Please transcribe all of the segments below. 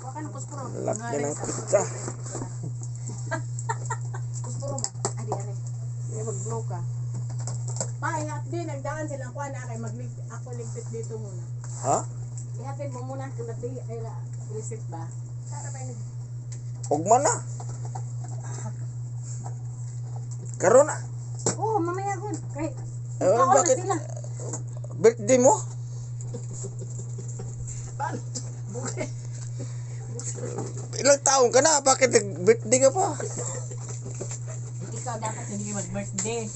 Huwag ka ng puspuro. Laki ng pizza. Puspuro mo. Adi. Mag-blow ka. Pahingat din, nagdaan silang kuha na kay ako ligpit dito muna. Ha? Ihatid mo muna kung dati ay receipt ba? Para ba yun? Huwag mo na. Karoon na. Oo, mamaya ko. Kahit Bakit? sila. Birthday mo? Paano? Ilang taon ka na? Bakit nag-birthday ka pa? Ikaw dapat hindi mag-birthday.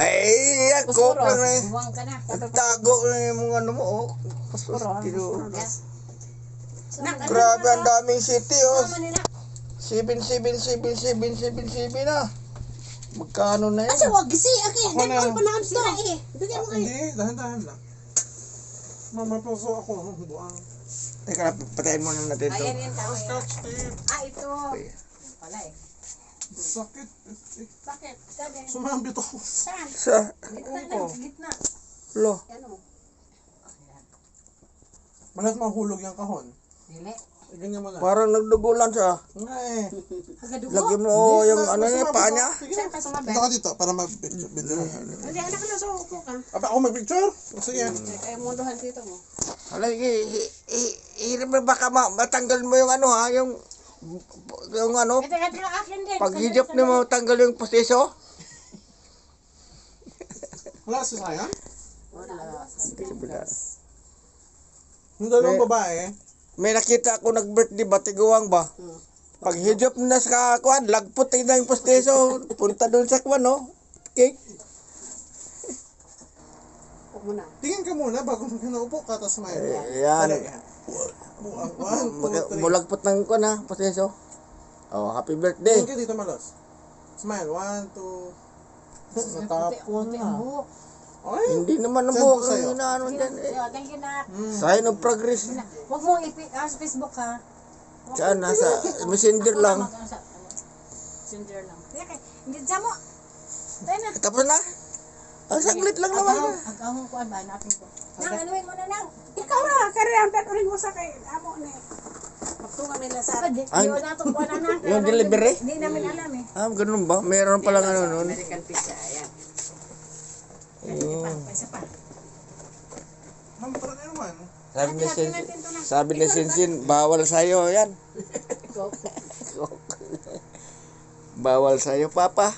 Ay, ako Puspuro, lang eh. buwang ka na. Tago lang yung mga ano mo. Oh. Puspuro. Grabe, ang daming city oh. Ano nila? 77777 na. Magkano na yun? Asa wag gisi aki. Ako na. Dahil pa naam to. Bigyan mo kayo. Hindi, dahan-dahan lang. Mamapuso ako. Buang. Teka lang, patayin muna natin ito. Ayan yan tao. Scotch tape. Ito. Wala eh. Sakit. Bakit? Sabi. Sumambit ako. Saan? Sa, Gitna lang. Gitna. lo. Ano? Malas mahulog yung kahon. Dili. Ganyan mo na. Parang nagdugulan siya. Nga eh. Hagadugo. Lagyan mo oh, yung ano niya, paa niya. Saan ka sumabit? Dito ka dito para mag-picture. Hindi, anak na sa upo ka. Aba, ako mag-picture? Sige. Kaya munduhan dito mo. Alay, hirap na baka matanggal mo yung ano ha, yung ano, Ito akin din. pag hijab na mo tanggal yung postiso. Wala si Sayang? Wala. Yung dalawang babae. May nakita ako nag-birthday ba, tiguwang ba? Pag hijab na sa kuwan, lagpot na yung postiso, punta doon sa kuwan, no? Cake. Huwag mo na. Tingin ka muna bago ka naupo ka, tapos may... Yan. Buang. 1, 2, 3. Mulagpot ng kuwan ha, postiso. Oh, happy birthday. Tingin ka dito, Malos. Smile. 1, 2. Sa top. Puti ang buhok. Ay. Hindi naman ang Send buhok ko sa'yo. ang inaano dyan eh. Thank you na. Sign of progress. Huwag mo sa Facebook ha. Saan? Nasa messenger lang. Messenger lang. Hindi dyan mo. Tayo na. Tapos na? Ang saglit lang naman. Agahong ko ba? Hanapin ko. Nang anuin mo na nang. Ikaw na. Kaya ang tanurin mo sa kay amo na eh. Magtungan nila sa akin. Yun na itong kuha na. Yung delivery? Hindi namin alam eh. Ah, ganun ba? Meron palang ano nun. American pizza. Ayan. Oh. Isa pa. Ma'am, para na naman. Sabi ni Sinsin, bawal sa'yo yan. Bawal sa'yo, Papa.